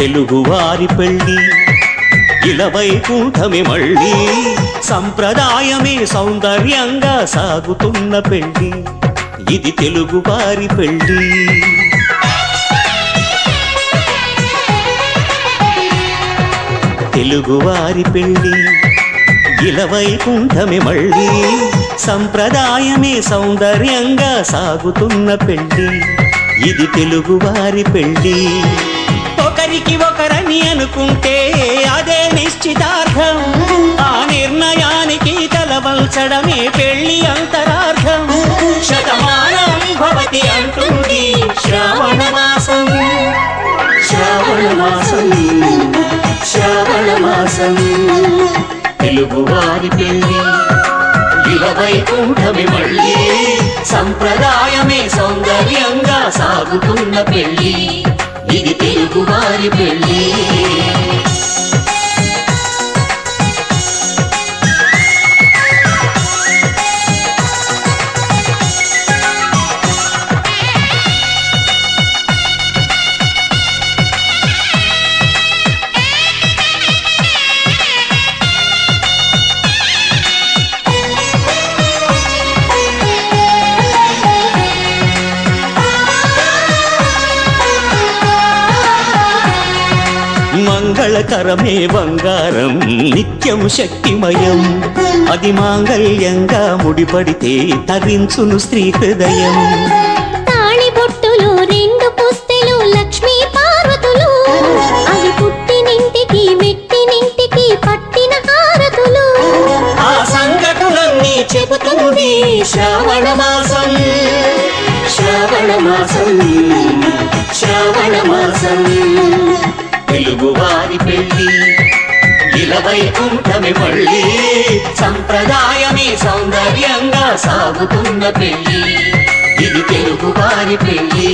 తెలుగువారి పెళ్ళి ఇలవైకుంఠమే మళ్ళీ సంప్రదాయమే సౌందర్యంగా సాగుతున్న పెళ్ళి ఇది తెలుగువారి పెళ్ళి తెలుగువారి పెళ్ళి ఇలవైకుంఠమే మళ్ళీ సంప్రదాయమే సౌందర్యంగా సాగుతున్న పెళ్ళి ఇది తెలుగువారి పెళ్ళి ఒకరికి ఒకరని అనుకుంటే అదే నిశ్చితార్థం ఆ నిర్ణయానికి తలవంచడమే పెళ్లి అంతరార్థం శతమానం భవతి అంటుంది శ్రావణ మాసం శ్రావణ మాసం శ్రావణ మాసం తెలుగువారి పెళ్ళి ఇలవైకుంఠమే మళ్ళీ సంప్రదాయమే సౌందర్యంగా సాగుతున్న పెళ్ళి ఇది తెలుగువారి పెళ్ళి మంగళకరమే బంగారం నిత్యం శక్తిమయం అది మాంగళ్యంగా ముడిపడితే తరించును స్త్రీ హృదయం తాళి బొట్టులు రెండు పుస్తెలు లక్ష్మీ పార్వతులు అవి పుట్టినింటికి మెట్టినింటికి పట్టిన హారతులు ఆ సంఘటనలన్నీ చెబుతుంది శ్రావణ మాసం శ్రావణ మాసం శ్రావణ మాసం తెలుగువారి పెళ్ళి ఇలవైకుంఠమే మళ్ళీ సంప్రదాయమే సౌందర్యంగా సాగుతున్న పెళ్ళి ఇది తెలుగువారి పెళ్ళి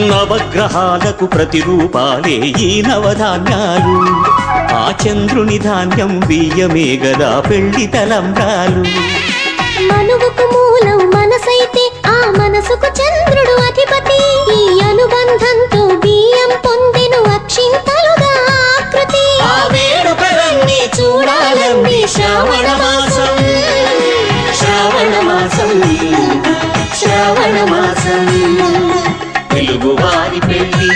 నవగ్రహాలకు ప్రతిరూపాలే ఈ నవధాన్యాలు ఆ చంద్రుని ధాన్యం బియ్యమే గదా పెళ్లి తలంబ్రాలు మనువుకు మూలం మనసైతే ఆ మనసుకు చంద్రుడు అధిపతి ఈ అనుబంధంతో బియ్యం పొందెను అక్షింతలుగా ఆకృతి ఆ వేడుకలన్నీ చూడాలన్నీ శ్రావణ మాసం శ్రావణ మాసం శ్రావణ మాసం తెలుగువారి పెళ్ళి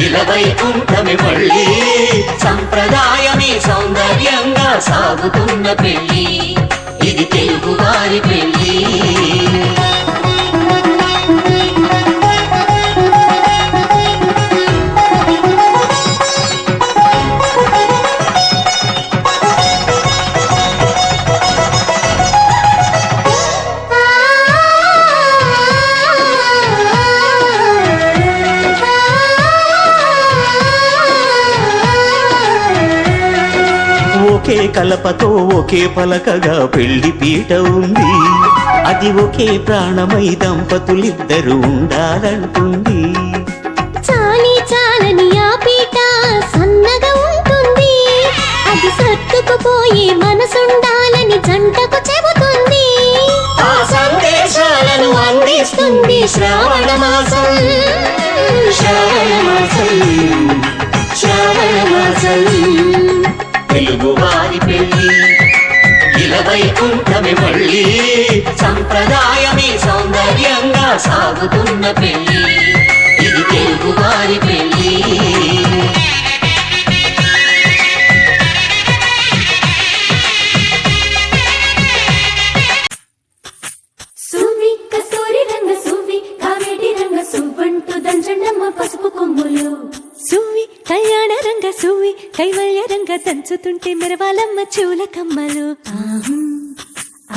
ఇలవైకుంఠమే మళ్ళీ సంప్రదాయమే సౌందర్యంగా సాగుతున్న పెళ్ళి ఇది తెలుగువారి పెళ్ళి ఒకే కలపతో ఒకే పలకగా పెళ్లి పీట ఉంది అది ఒకే ప్రాణమై దంపతులిద్దరూ ఉండాలంటుంది చాలి చాలని ఆ పీట సన్నగా ఉంటుంది అది సర్దుకుపోయే మనసుండాలని జంటకు చెబుతుంది ఆ సందేశాలను అందిస్తుంది శ్రావణ మాసం శ్రావణ మాసం శ్రావణ మాసం తెలుగువారి పెళ్ళి ఇలవైకుంఠమే మళ్ళీ సంప్రదాయమే సౌందర్యంగా సాగుతున్న పెళ్ళి ఇది తెలుగువారి పెళ్ళి సువి కస్తూరి రంగ సువి కావేటి రంగ సువ్వంటూ దంచండమ్మ పసుపు కొమ్ములు సువి కళ్యాణ రంగ సువి కైవల్య రంగ దంచుతుంటే మెరవాలమ్మ చూల కమ్మలు ఆహం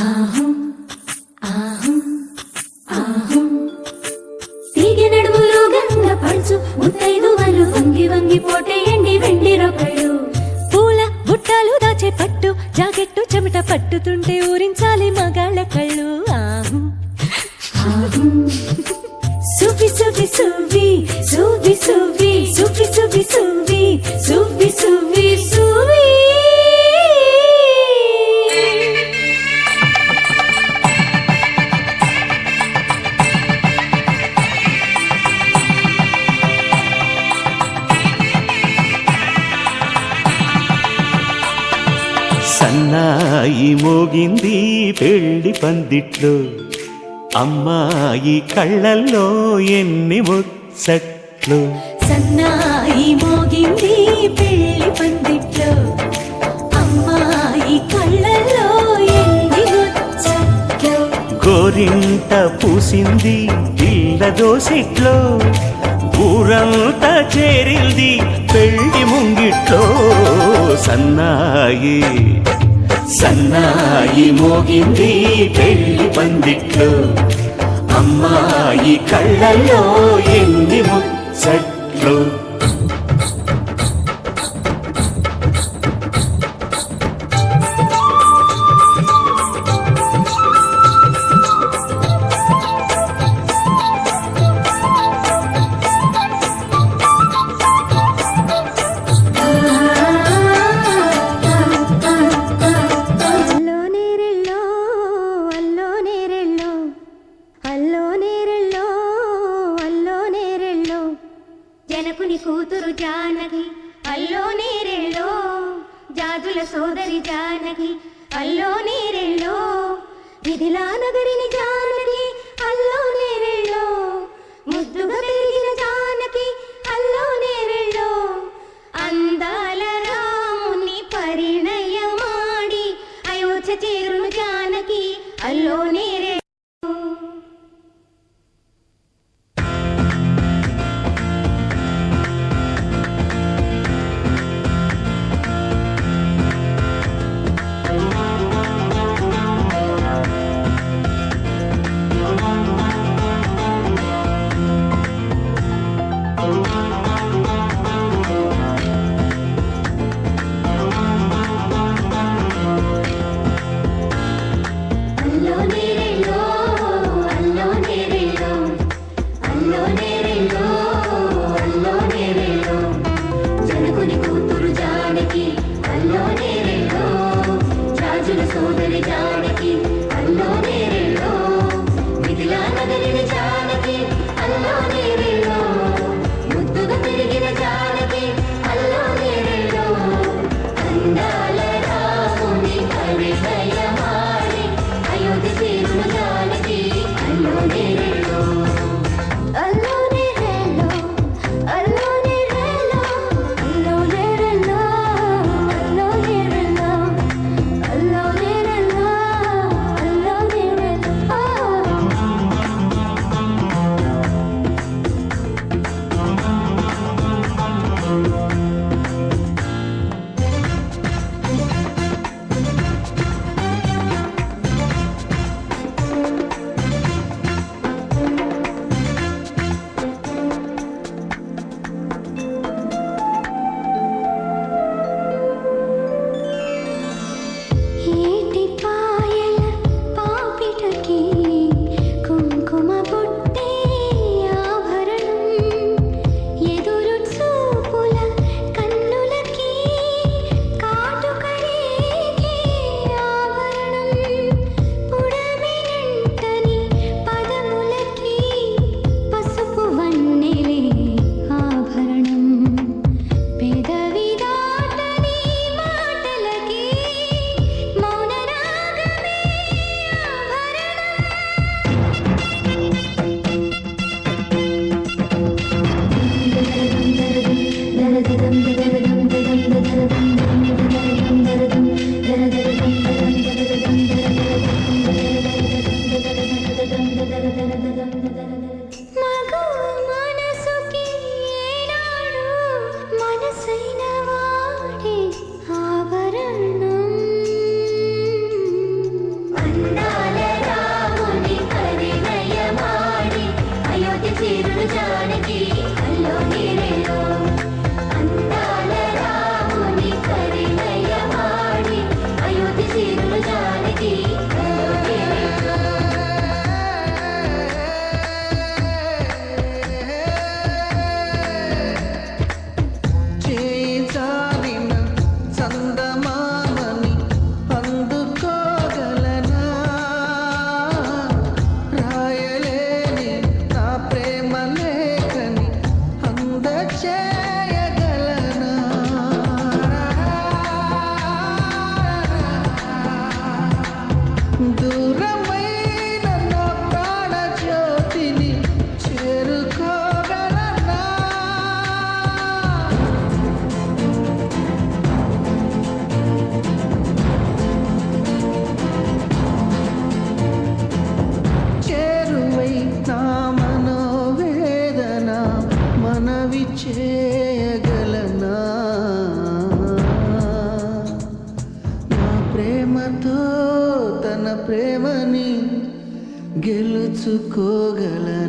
ఆహం ఆహం ఆహం తీగె నడుములు గంగ పడుచు ముత్తైదువలు వంగి వంగి పోటేయండి వెండి రొకళ్ళు పూల బుట్టాలు దాచే పట్టు జాకెట్టు చెమట పట్టుతుంటే ఊరించాలి మగాళ్ళ కళ్ళు ఆహం ఆహం సువి సువి సువి సువి సువి సువి సువి సువి సన్నాయి మోగింది పెళ్లి పందిట్లో అమ్మాయి కళ్ళల్లో ఎన్ని ముచ్చట్లు సన్నాయి మోగింది పెళ్లి పందిట్లో అమ్మాయి కళ్ళల్లో ఎన్ని ముచ్చట్లు గోరింట పూసింది పిల్ల దోసిట్లో ఊరంతా చేరింది పెళ్లి ముంగిట్లో సన్నాయి సన్నాయి మోగింది పెళ్లి పందిట్లో అమ్మాయి కళ్ళల్లో ఎన్ని ముచ్చట్లు అల్లో నేరెళ్ళో అల్లో నేరెళ్ళో అల్లో నేరెళ్ళో అల్లో నేరెళ్ళో జనకుని కూతురు జానకి అల్లో నేరెళ్ళో జాజుల సోదరి జానకి అల్లో నేరెళ్ళో మిథిలా నగరిని జానకి అల్లో నేరెళ్ళో ముద్దుగా పెరిగిన జానకి అల్లో నేరెళ్ళో అందాల రాముని పరిణయమాడి అయోధ్య చేరును జానకి అల్లో నేరెళ్ళో అల్లో నేరెళ్ళో అల్లో నేరెళ్ళో అల్లో నేరెళ్ళో అల్లో నేరెళ్ళో జనకుని కూతురు జానకి అల్లో నేరెళ్ళో రాజుల సోదరి జానకి అల్లో నేరెళ్ళో మిథిలా నగరిని జానకి అల్లో నేరెళ్ళో ముద్దుగా పెరిగిన జానకి అల్లో నేరెళ్ళో అందాల రాముని పరిణయమాడి అయోధ్య చేరును జానకి అల్లో నేరెళ్ళో అల్లో నేరెళ్ళో అల్లో నేరెళ్ళో అల్లో నేరెళ్ళో అల్లో నేరెళ్ళో అల్లో నేరెళ్ళో అల్లో నేరెళ్ళో ఏటి పాయల పాపిటకి కుంకుమ బొట్టే ఆభరణం ఎదురు చూపుల కన్నులకి కాటుకరేగే ఆభరణం పుడమినంటని పదములకి పసుపు వన్నెలే ఆభరణం పెదవి దాటని మాటలకి మౌన రాగమే ఆభరణం మగవ మనసుకి ఏనాడు మనసైన వాడే ఆభరణం అందాల రాముని పరిణయమాడి అయోధ్య చేరును జానకి అల్లో నేరెళ్ళో అందాల రాముని పరిణయమాడి అయోధ్య చేరును జానకి అల్లో నేరెళ్ళో చేజారిన చందమామని అందుకోగలనా రాయలేని నా ప్రేమ లేఖని అందచేయగలనా మనవి చేయగలనా నా ప్రేమతో తన ప్రేమని గెలుచుకోగలనా